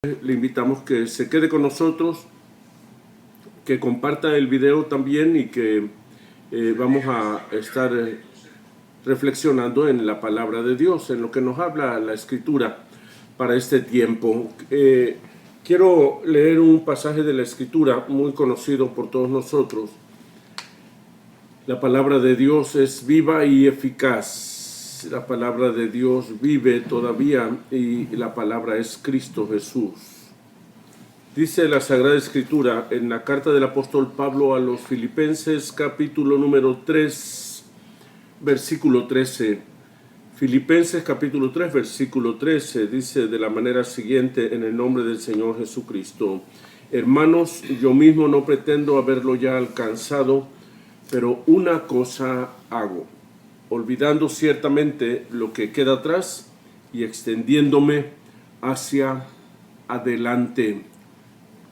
Le invitamos que se quede con nosotros, que comparta el video también y que vamos a estar reflexionando en la palabra de Dios, en lo que nos habla la Escritura para este tiempo. Quiero leer un pasaje de la Escritura muy conocido por todos nosotros. La palabra de Dios es viva y eficaz. La palabra de Dios vive todavía y la palabra es Cristo Jesús. Dice la Sagrada Escritura en la carta del apóstol Pablo a los Filipenses, capítulo número 3, versículo 13. Filipenses capítulo 3, versículo 13, dice de la manera siguiente: en el nombre del Señor Jesucristo. Hermanos, yo mismo no pretendo haberlo ya alcanzado, pero una cosa hago, olvidando ciertamente lo que queda atrás y extendiéndome hacia adelante.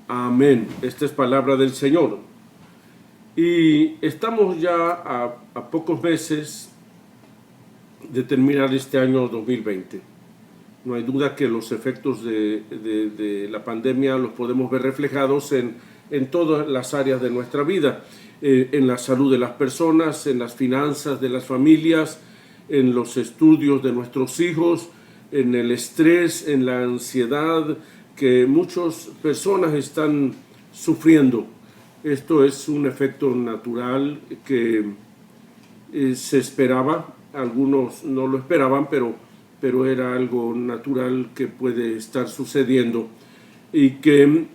Amén. Esta es palabra del Señor. Y estamos ya a pocos meses de terminar este año 2020. No hay duda que los efectos de la pandemia los podemos ver reflejados en todas las áreas de nuestra vida. En la salud de las personas, en las finanzas de las familias, en los estudios de nuestros hijos, en el estrés, en la ansiedad que muchas personas están sufriendo. Esto es un efecto natural que se esperaba, algunos no lo esperaban, pero era algo natural que puede estar sucediendo y que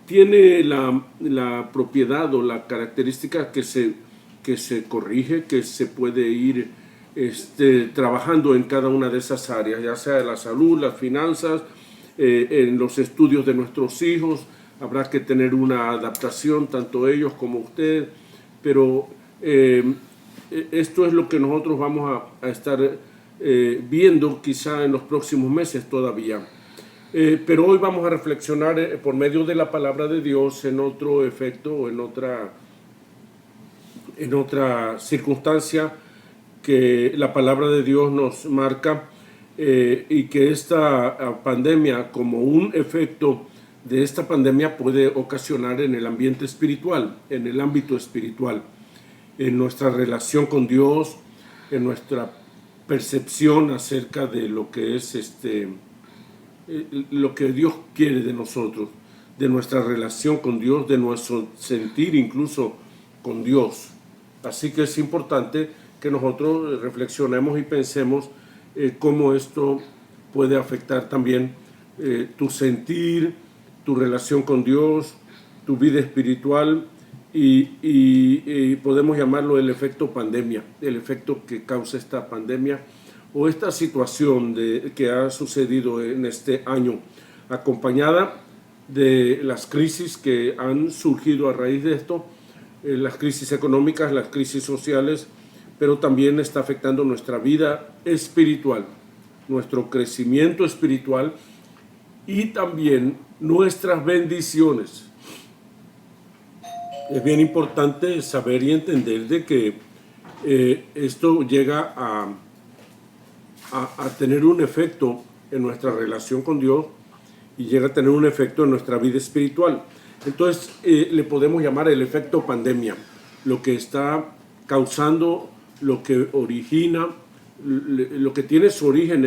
tiene la propiedad o la característica que se corrige, que se puede ir trabajando en cada una de esas áreas, ya sea la salud, las finanzas, en los estudios de nuestros hijos. Habrá que tener una adaptación, tanto ellos como usted, pero esto es lo que nosotros vamos a estar viendo quizá en los próximos meses todavía. Pero hoy vamos a reflexionar por medio de la palabra de Dios en otro efecto, en otra circunstancia que la palabra de Dios nos marca, y que esta pandemia, como un efecto de esta pandemia, puede ocasionar en el ambiente espiritual, en el ámbito espiritual, en nuestra relación con Dios, en nuestra percepción acerca de lo que es lo que Dios quiere de nosotros, de nuestra relación con Dios, de nuestro sentir incluso con Dios. Así que es importante que nosotros reflexionemos y pensemos cómo esto puede afectar también tu sentir, tu relación con Dios, tu vida espiritual, y podemos llamarlo el efecto pandemia, el efecto que causa esta pandemia o esta situación que ha sucedido en este año, acompañada de las crisis que han surgido a raíz de esto, las crisis económicas, las crisis sociales, pero también está afectando nuestra vida espiritual, nuestro crecimiento espiritual y también nuestras bendiciones. Es bien importante saber y entender de que esto llega a tener un efecto en nuestra relación con Dios y llega a tener un efecto en nuestra vida espiritual. Entonces le podemos llamar el efecto pandemia, lo que está causando, lo que origina, lo que tiene su origen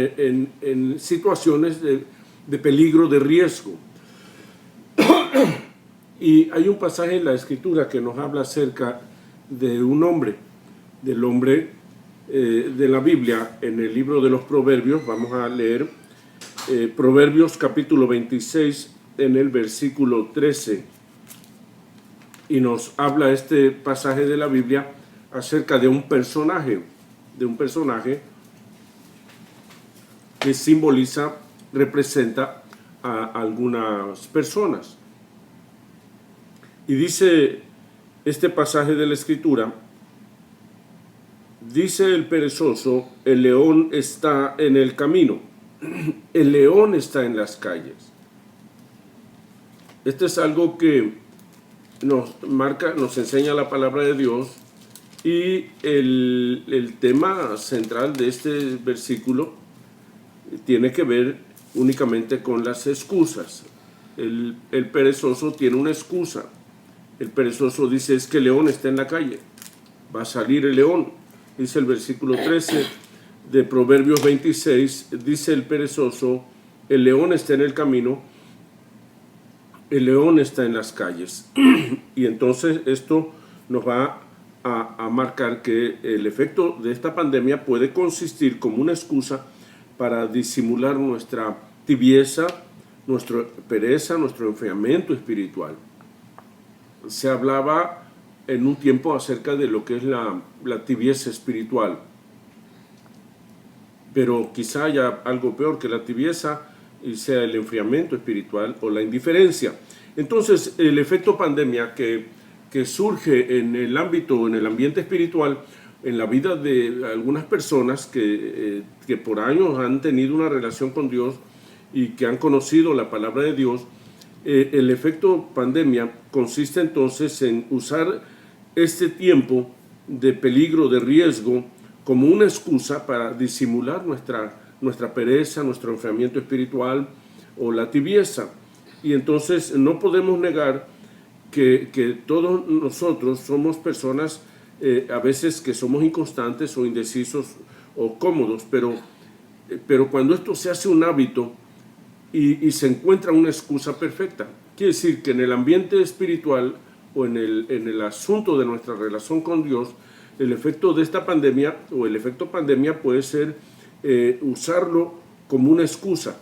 en situaciones de peligro, de riesgo. Y hay un pasaje en la Escritura que nos habla acerca de un hombre, del hombre de la Biblia, en el libro de los Proverbios. Vamos a leer Proverbios capítulo 26 en el versículo 13, y nos habla este pasaje de la Biblia acerca de un personaje que simboliza, representa a algunas personas. Y dice este pasaje de la Escritura: dice el perezoso, el león está en el camino, el león está en las calles. Esto es algo que nos marca, nos enseña la palabra de Dios, y el tema central de este versículo tiene que ver únicamente con las excusas. El perezoso tiene una excusa. El perezoso dice, es que el león está en la calle, va a salir el león. Dice el versículo 13 de Proverbios 26, dice el perezoso, el león está en el camino, el león está en las calles. Y entonces esto nos va a marcar que el efecto de esta pandemia puede consistir como una excusa para disimular nuestra tibieza, nuestra pereza, nuestro enfriamiento espiritual. Se hablaba en un tiempo acerca de lo que es la tibieza espiritual, pero quizá haya algo peor que la tibieza y sea el enfriamiento espiritual o la indiferencia. Entonces, el efecto pandemia que surge en el ámbito, en el ambiente espiritual, en la vida de algunas personas que por años han tenido una relación con Dios y que han conocido la palabra de Dios, el efecto pandemia consiste entonces en usar este tiempo de peligro, de riesgo, como una excusa para disimular nuestra pereza, nuestro enfriamiento espiritual o la tibieza. Y entonces no podemos negar que todos nosotros somos personas a veces que somos inconstantes o indecisos o cómodos, pero cuando esto se hace un hábito y se encuentra una excusa perfecta, quiere decir que en el ambiente espiritual o en el asunto de nuestra relación con Dios, el efecto de esta pandemia o el efecto pandemia puede ser usarlo como una excusa.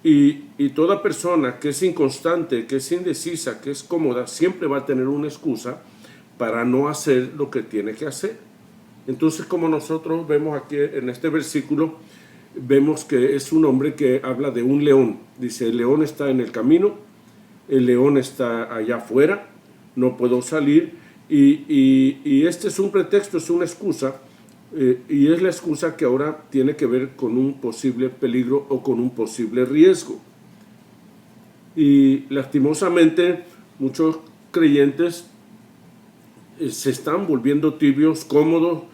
Y toda persona que es inconstante, que es indecisa, que es cómoda, siempre va a tener una excusa para no hacer lo que tiene que hacer. Entonces, como nosotros vemos aquí en este versículo, vemos que es un hombre que habla de un león. Dice, el león está en el camino, el león está allá afuera, no puedo salir. Y este es un pretexto, es una excusa, y es la excusa que ahora tiene que ver con un posible peligro o con un posible riesgo. Y lastimosamente muchos creyentes se están volviendo tibios, cómodos,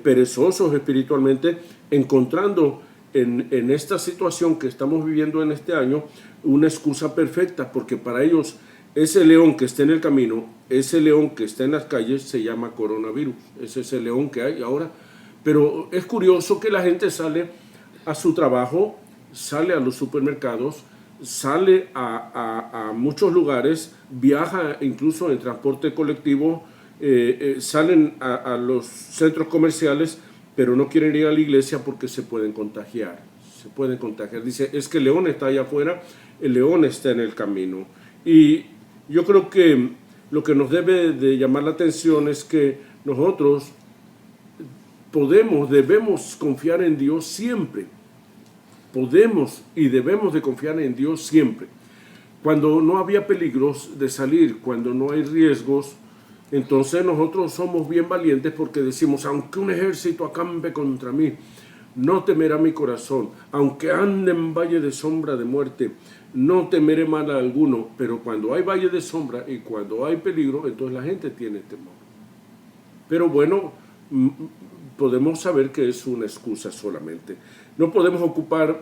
perezosos espiritualmente, encontrando en esta situación que estamos viviendo en este año una excusa perfecta, porque para ellos ese león que está en el camino, ese león que está en las calles se llama coronavirus. Ese es el león que hay ahora. Pero es curioso que la gente sale a su trabajo, sale a los supermercados, sale a muchos lugares, viaja incluso en transporte colectivo, salen a los centros comerciales, pero no quieren ir a la iglesia porque se pueden contagiar. Se pueden contagiar. Dice, es que el león está allá afuera, el león está en el camino. Y yo creo que lo que nos debe de llamar la atención es que nosotros debemos confiar en Dios siempre. Podemos y debemos de confiar en Dios siempre. Cuando no había peligros de salir, cuando no hay riesgos, entonces nosotros somos bien valientes porque decimos, aunque un ejército acampe contra mí, no temerá mi corazón. Aunque ande en valle de sombra de muerte, no temeré mal a alguno. Pero cuando hay valle de sombra y cuando hay peligro, entonces la gente tiene temor. Pero bueno, podemos saber que es una excusa solamente. No podemos ocupar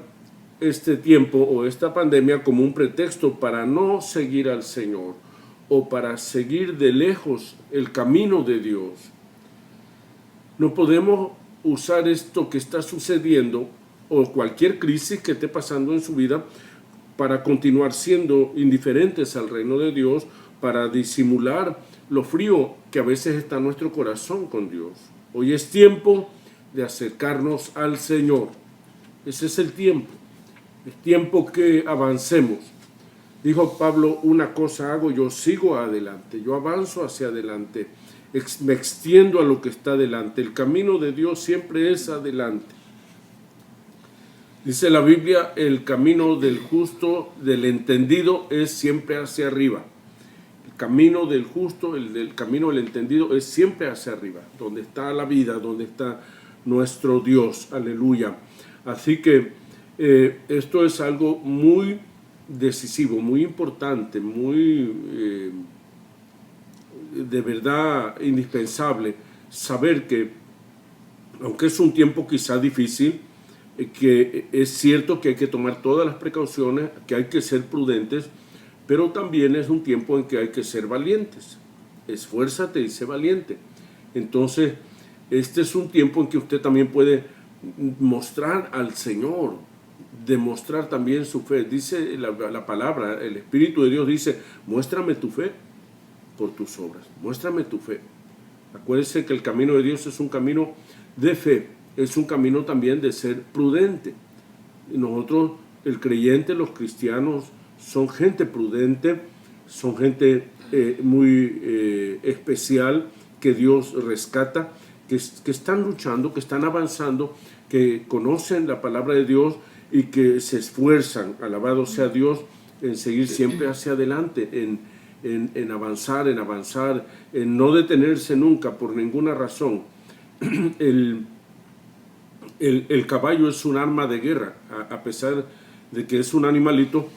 este tiempo o esta pandemia como un pretexto para no seguir al Señor o para seguir de lejos el camino de Dios. No podemos usar esto que está sucediendo o cualquier crisis que esté pasando en su vida para continuar siendo indiferentes al reino de Dios, para disimular lo frío que a veces está en nuestro corazón con Dios. Hoy es tiempo de acercarnos al Señor. Ese es el tiempo. Es tiempo que avancemos. Dijo Pablo, una cosa hago, yo sigo adelante, yo avanzo hacia adelante, me extiendo a lo que está adelante. El camino de Dios siempre es adelante. Dice la Biblia, el camino del justo, del entendido, es siempre hacia arriba. El camino del justo, el camino del entendido, es siempre hacia arriba, donde está la vida, donde está nuestro Dios. Aleluya. Así que esto es algo muy decisivo, muy importante, muy de verdad indispensable saber que, aunque es un tiempo quizá difícil, que es cierto que hay que tomar todas las precauciones, que hay que ser prudentes, pero también es un tiempo en que hay que ser valientes. Esfuérzate y sé valiente. Entonces, este es un tiempo en que usted también puede mostrar al Señor, demostrar también su fe. Dice la palabra, el Espíritu de Dios dice, muéstrame tu fe por tus obras, muéstrame tu fe. Acuérdese que el camino de Dios es un camino de fe, es un camino también de ser prudente. Y nosotros, el creyente, los cristianos, son gente prudente, son gente muy especial que Dios rescata, que están luchando, que están avanzando, que conocen la palabra de Dios y que se esfuerzan, alabado sea Dios, en seguir siempre hacia adelante, en avanzar, en no detenerse nunca por ninguna razón. El caballo es un arma de guerra, a pesar de que es un animalito,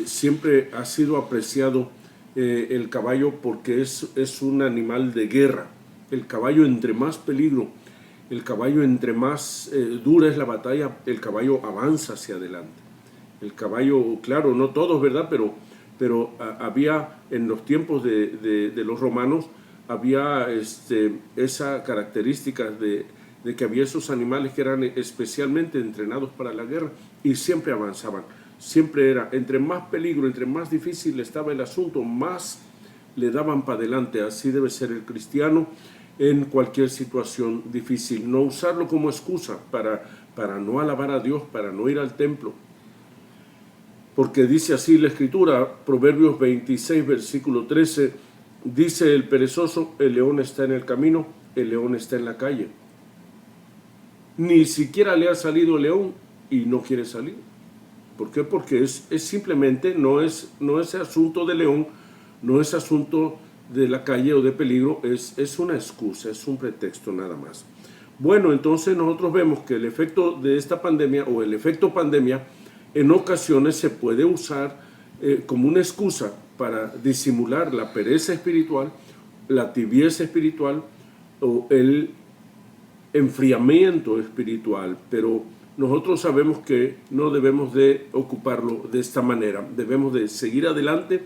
siempre ha sido apreciado el caballo porque es un animal de guerra. El caballo, entre más peligro, el caballo entre más dura es la batalla, el caballo avanza hacia adelante. El caballo, claro, no todos, ¿verdad? Pero había en los tiempos de los romanos, había esa característica de que había esos animales que eran especialmente entrenados para la guerra y siempre avanzaban. Siempre era, entre más peligro, entre más difícil estaba el asunto, más le daban para adelante. Así debe ser el cristiano en cualquier situación difícil. No usarlo como excusa para no alabar a Dios, para no ir al templo. Porque dice así la Escritura, Proverbios 26, versículo 13, dice el perezoso, el león está en el camino, el león está en la calle. Ni siquiera le ha salido el león y no quiere salir. ¿Por qué? Porque es simplemente, no es asunto de león, no es asunto de la calle o de peligro, es una excusa, es un pretexto nada más. Bueno, entonces nosotros vemos que el efecto de esta pandemia o el efecto pandemia en ocasiones se puede usar como una excusa para disimular la pereza espiritual, la tibieza espiritual o el enfriamiento espiritual, pero nosotros sabemos que no debemos de ocuparlo de esta manera. Debemos de seguir adelante,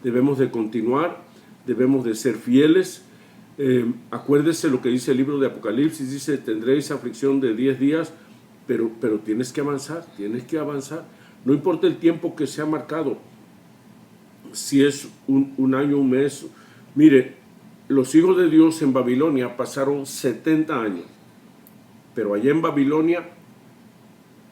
debemos de continuar, debemos de ser fieles. Acuérdese lo que dice el libro de Apocalipsis, dice, tendréis aflicción de 10 días, pero tienes que avanzar, No importa el tiempo que se ha marcado, si es un año, un mes. Mire, los hijos de Dios en Babilonia pasaron 70 años, pero allá en Babilonia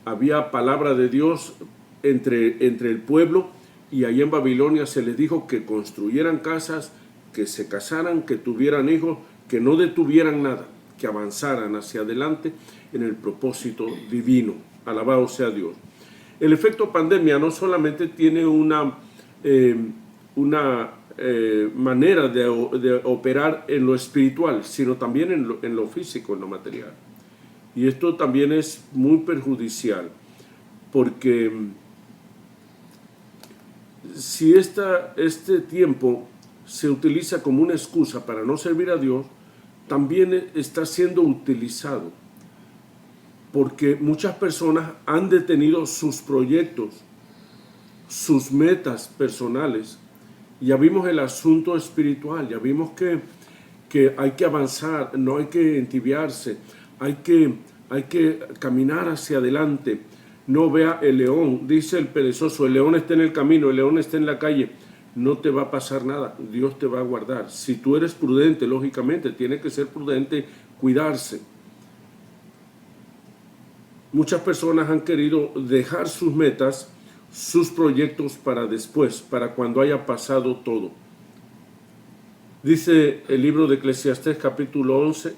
había palabra de Dios entre el pueblo, y allá en Babilonia se les dijo que construyeran casas, que se casaran, que tuvieran hijos, que no detuvieran nada, que avanzaran hacia adelante en el propósito divino. Alabado sea Dios. El efecto pandemia no solamente tiene una manera de operar en lo espiritual, sino también en lo físico, en lo material. Y esto también es muy perjudicial, porque si este tiempo se utiliza como una excusa para no servir a Dios, también está siendo utilizado, porque muchas personas han detenido sus proyectos, sus metas personales. Ya vimos el asunto espiritual, ya vimos que hay que avanzar, no hay que entibiarse, hay que caminar hacia adelante. No vea el león, dice el perezoso, el león está en el camino, el león está en la calle. No te va a pasar nada, Dios te va a guardar. Si tú eres prudente, lógicamente, tiene que ser prudente, cuidarse. Muchas personas han querido dejar sus metas, sus proyectos para después, para cuando haya pasado todo. Dice el libro de Eclesiastés capítulo 11,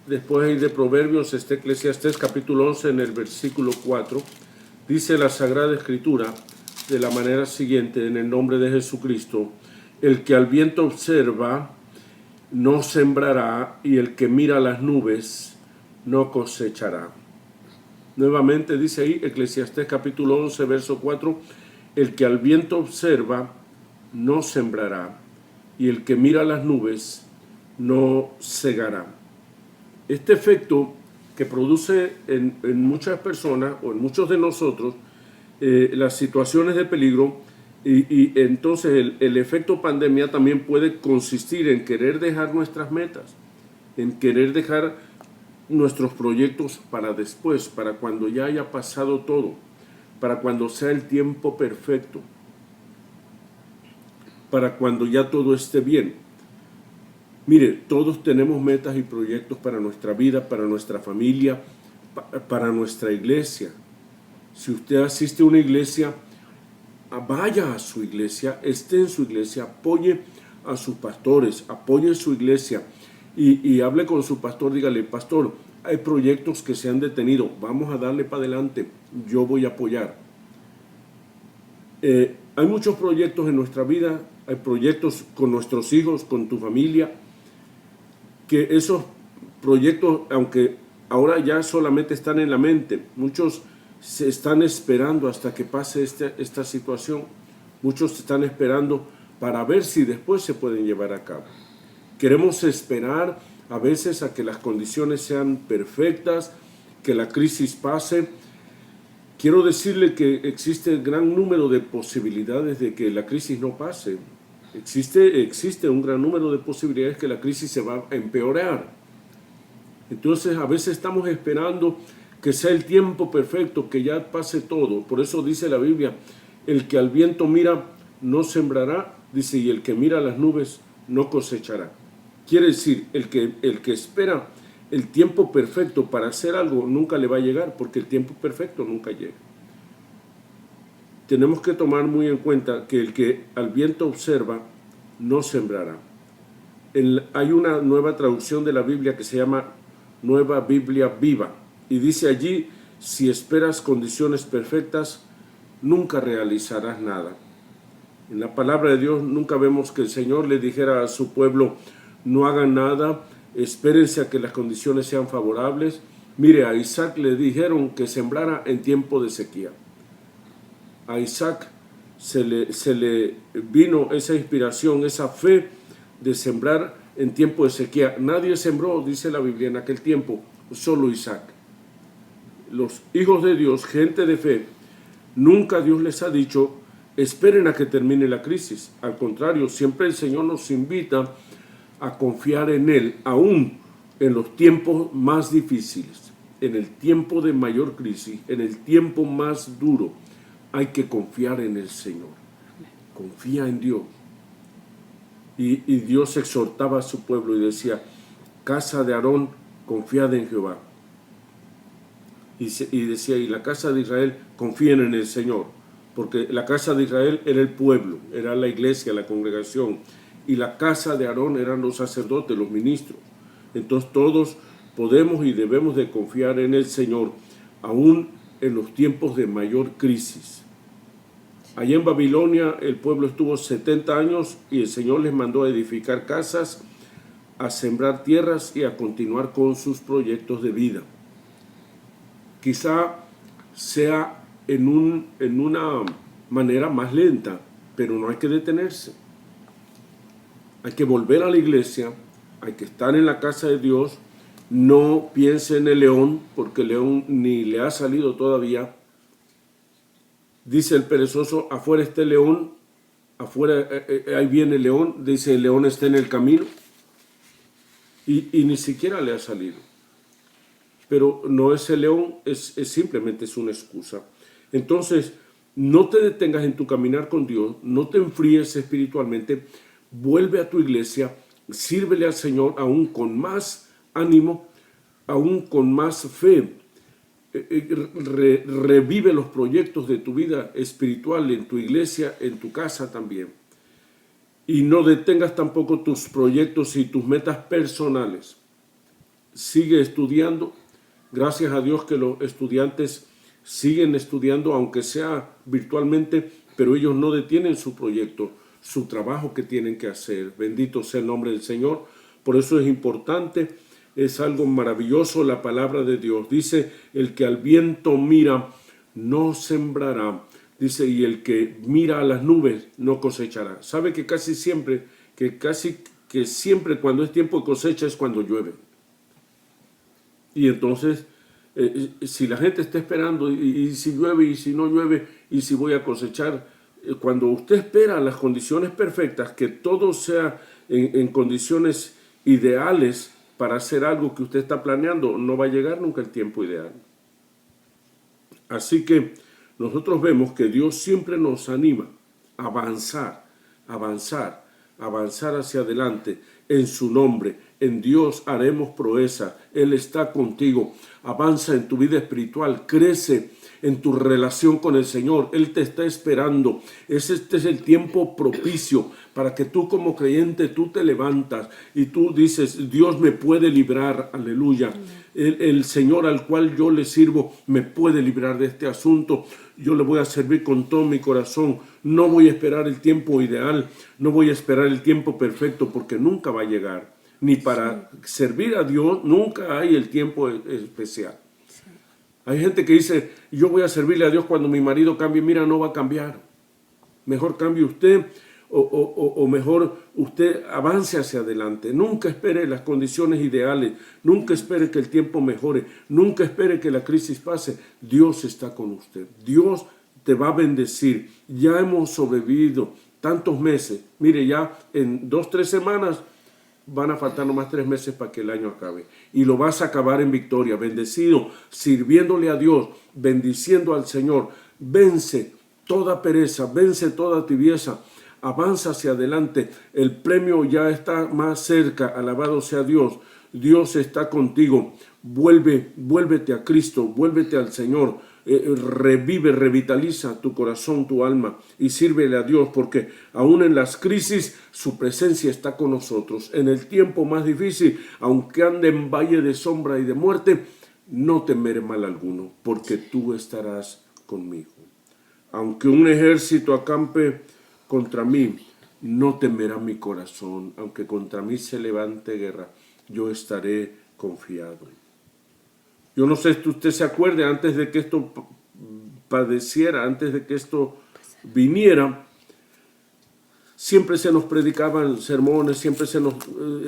después de Proverbios, Eclesiastés capítulo 11 en el versículo 4, dice la Sagrada Escritura de la manera siguiente, en el nombre de Jesucristo: el que al viento observa no sembrará, y el que mira las nubes no cosechará. Nuevamente dice ahí, Eclesiastés capítulo 11, verso 4, el que al viento observa no sembrará, y el que mira las nubes no segará. Este efecto que produce en muchas personas o en muchos de nosotros las situaciones de peligro y entonces el efecto pandemia también puede consistir en querer dejar nuestras metas, en querer dejar nuestros proyectos para después, para cuando ya haya pasado todo, para cuando sea el tiempo perfecto, para cuando ya todo esté bien. Mire, todos tenemos metas y proyectos para nuestra vida, para nuestra familia, para nuestra iglesia. Si usted asiste a una iglesia, vaya a su iglesia, esté en su iglesia, apoye a sus pastores, apoye su iglesia y hable con su pastor, dígale, pastor, hay proyectos que se han detenido, vamos a darle para adelante, yo voy a apoyar. Hay muchos proyectos en nuestra vida, hay proyectos con nuestros hijos, con tu familia, que esos proyectos, aunque ahora ya solamente están en la mente, muchos se están esperando hasta que pase esta situación, muchos están esperando para ver si después se pueden llevar a cabo. Queremos esperar a veces a que las condiciones sean perfectas, que la crisis pase. Quiero decirle que existe gran número de posibilidades de que la crisis no pase. Existe un gran número de posibilidades que la crisis se va a empeorar. Entonces a veces estamos esperando que sea el tiempo perfecto, que ya pase todo. Por eso dice la Biblia, el que al viento mira no sembrará, dice, y el que mira a las nubes no cosechará. Quiere decir, el que espera el tiempo perfecto para hacer algo nunca le va a llegar, porque el tiempo perfecto nunca llega. Tenemos que tomar muy en cuenta que el que al viento observa no sembrará. Hay una nueva traducción de la Biblia que se llama Nueva Biblia Viva, y dice allí, si esperas condiciones perfectas, nunca realizarás nada. En la palabra de Dios nunca vemos que el Señor le dijera a su pueblo, no hagan nada, espérense a que las condiciones sean favorables. Mire, a Isaac le dijeron que sembrara en tiempo de sequía. A Isaac se le vino esa inspiración, esa fe de sembrar en tiempo de sequía. Nadie sembró, dice la Biblia, en aquel tiempo, solo Isaac. Los hijos de Dios, gente de fe, nunca Dios les ha dicho, esperen a que termine la crisis. Al contrario, siempre el Señor nos invita a confiar en Él, aún en los tiempos más difíciles, en el tiempo de mayor crisis, en el tiempo más duro. Hay que confiar en el Señor. Confía en Dios. Y Dios exhortaba a su pueblo y decía, casa de Aarón, confiad en Jehová. Y decía, y la casa de Israel, confíen en el Señor. Porque la casa de Israel era el pueblo, era la iglesia, la congregación. Y la casa de Aarón eran los sacerdotes, los ministros. Entonces todos podemos y debemos de confiar en el Señor, aún en los tiempos de mayor crisis. Allá en Babilonia el pueblo estuvo 70 años y el Señor les mandó a edificar casas, a sembrar tierras y a continuar con sus proyectos de vida. Quizá sea en una manera más lenta, pero no hay que detenerse. Hay que volver a la iglesia, hay que estar en la casa de Dios. No piense en el león, porque el león ni le ha salido todavía. Dice el perezoso, afuera está el león, afuera, ahí viene el león, dice el león está en el camino, y ni siquiera le ha salido. Pero no es el león, simplemente es una excusa. Entonces, no te detengas en tu caminar con Dios, no te enfríes espiritualmente, vuelve a tu iglesia, sírvele al Señor aún con más ánimo, aún con más fe. Revive los proyectos de tu vida espiritual en tu iglesia, en tu casa también. Y no detengas tampoco tus proyectos y tus metas personales. Sigue estudiando. Gracias a Dios que los estudiantes siguen estudiando, aunque sea virtualmente, pero ellos no detienen su proyecto, su trabajo que tienen que hacer. Bendito sea el nombre del Señor. Por eso es importante, es algo maravilloso la palabra de Dios. Dice, el que al viento mira no sembrará. Dice, y el que mira a las nubes no cosechará. ¿Sabe que casi siempre cuando es tiempo de cosecha es cuando llueve? Y entonces, si la gente está esperando, y si llueve, y si no llueve, y si voy a cosechar, cuando usted espera las condiciones perfectas, que todo sea en condiciones ideales para hacer algo que usted está planeando, no va a llegar nunca el tiempo ideal. Así que nosotros vemos que Dios siempre nos anima a avanzar, avanzar, avanzar hacia adelante en su nombre. En Dios haremos proeza. Él está contigo. Avanza en tu vida espiritual, crece en tu relación con el Señor. Él te está esperando. Este es el tiempo propicio para que tú como creyente, tú te levantas y tú dices, Dios me puede librar, aleluya. El Señor al cual yo le sirvo me puede librar de este asunto. Yo le voy a servir con todo mi corazón. No voy a esperar el tiempo ideal, no voy a esperar el tiempo perfecto, porque nunca va a llegar. Ni para servir a Dios, nunca hay el tiempo especial. Hay gente que dice, yo voy a servirle a Dios cuando mi marido cambie. Mira, no va a cambiar. Mejor cambie usted o mejor usted avance hacia adelante. Nunca espere las condiciones ideales. Nunca espere que el tiempo mejore. Nunca espere que la crisis pase. Dios está con usted. Dios te va a bendecir. Ya hemos sobrevivido tantos meses. Mire, ya en 2-3 semanas van a faltar nomás 3 meses para que el año acabe. Y lo vas a acabar en victoria, bendecido, sirviéndole a Dios, bendiciendo al Señor. Vence toda pereza, vence toda tibieza, avanza hacia adelante. El premio ya está más cerca, alabado sea Dios. Dios está contigo. Vuélvete a Cristo, vuélvete al Señor. Revive, revitaliza tu corazón, tu alma, y sírvele a Dios, porque aún en las crisis su presencia está con nosotros. En el tiempo más difícil, aunque ande en valle de sombra y de muerte, no temeré mal alguno, porque tú estarás conmigo. Aunque un ejército acampe contra mí, no temerá mi corazón. Aunque contra mí se levante guerra, yo estaré confiado. Yo no sé si usted se acuerde, antes de que esto padeciera, antes de que esto viniera, siempre se nos predicaban sermones, siempre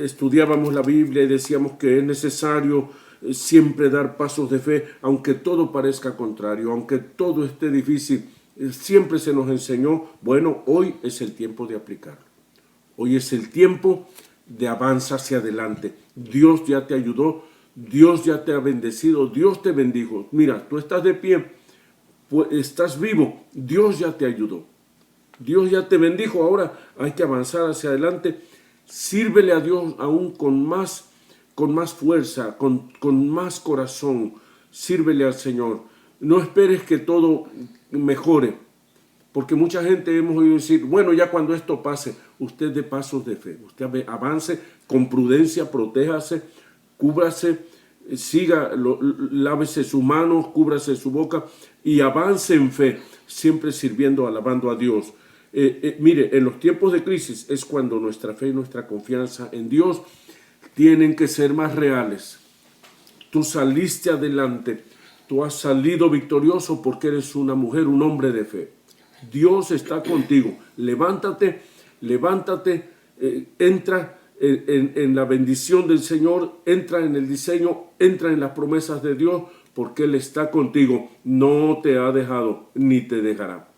estudiábamos la Biblia y decíamos que es necesario siempre dar pasos de fe, aunque todo parezca contrario, aunque todo esté difícil. Siempre se nos enseñó, bueno, hoy es el tiempo de aplicarlo. Hoy es el tiempo de avanzar hacia adelante. Dios ya te ayudó. Dios ya te ha bendecido, Dios te bendijo. Mira, tú estás de pie, pues estás vivo, Dios ya te ayudó. Dios ya te bendijo, ahora hay que avanzar hacia adelante. Sírvele a Dios aún con más fuerza, con más corazón. Sírvele al Señor. No esperes que todo mejore, porque mucha gente hemos oído decir, bueno, ya cuando esto pase, usted dé pasos de fe. Usted avance con prudencia, protéjase, cúbrase, lávese sus manos, cúbrase su boca y avance en fe, siempre sirviendo, alabando a Dios. Mire, en los tiempos de crisis es cuando nuestra fe y nuestra confianza en Dios tienen que ser más reales. Tú saliste adelante, tú has salido victorioso porque eres una mujer, un hombre de fe. Dios está contigo. Levántate, entra en la bendición del Señor, entra en el diseño, entra en las promesas de Dios, porque Él está contigo, no te ha dejado ni te dejará.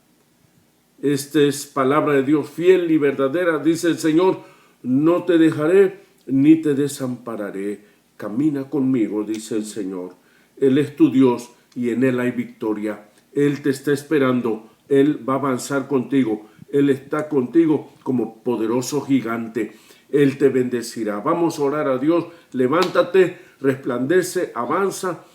Esta es palabra de Dios fiel y verdadera, dice el Señor, no te dejaré ni te desampararé. Camina conmigo, dice el Señor. Él es tu Dios y en Él hay victoria. Él te está esperando, Él va a avanzar contigo, Él está contigo como poderoso gigante. Él te bendecirá. Vamos a orar a Dios. Levántate, resplandece, avanza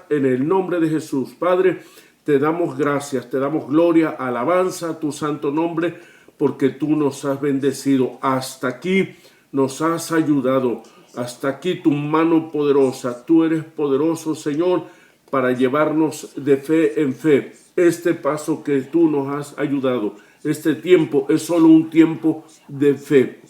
en el nombre de Jesús. Padre, te damos gracias, te damos gloria, alabanza a tu santo nombre, porque tú nos has bendecido. Hasta aquí nos has ayudado. Hasta aquí tu mano poderosa. Tú eres poderoso, Señor, para llevarnos de fe en fe. Este paso que tú nos has ayudado, este tiempo es solo un tiempo de fe.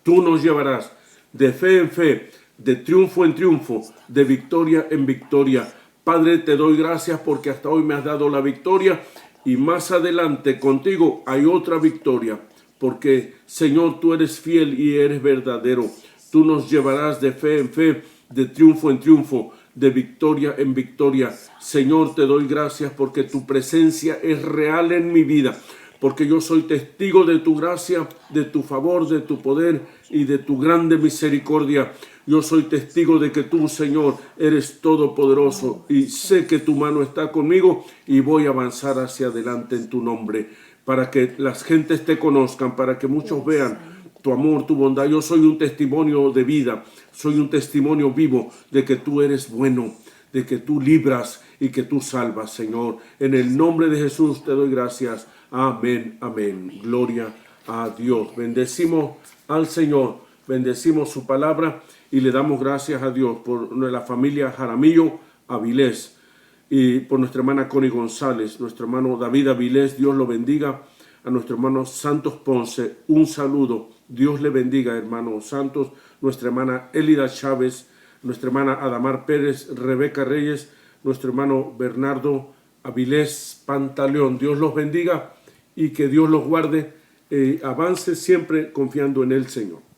Tú nos llevarás de fe en fe, de triunfo en triunfo, de victoria en victoria. Padre, te doy gracias porque hasta hoy me has dado la victoria y más adelante contigo hay otra victoria. Porque, Señor, tú eres fiel y eres verdadero. Tú nos llevarás de fe en fe, de triunfo en triunfo, de victoria en victoria. Señor, te doy gracias porque tu presencia es real en mi vida, porque yo soy testigo de tu gracia, de tu favor, de tu poder y de tu grande misericordia. Yo soy testigo de que tú, Señor, eres todopoderoso y sé que tu mano está conmigo y voy a avanzar hacia adelante en tu nombre para que las gentes te conozcan, para que muchos vean tu amor, tu bondad. Yo soy un testimonio de vida, soy un testimonio vivo de que tú eres bueno, de que tú libras y que tú salvas, Señor. En el nombre de Jesús te doy gracias. Amén, amén. Gloria a Dios. Bendecimos al Señor, bendecimos su palabra y le damos gracias a Dios por la familia Jaramillo Avilés y por nuestra hermana Connie González, nuestro hermano David Avilés. Dios lo bendiga. A nuestro hermano Santos Ponce, un saludo. Dios le bendiga, hermano Santos. Nuestra hermana Elida Chávez, nuestra hermana Adamar Pérez, Rebeca Reyes, nuestro hermano Bernardo Avilés Pantaleón. Dios los bendiga y que Dios los guarde. Avance siempre confiando en el Señor.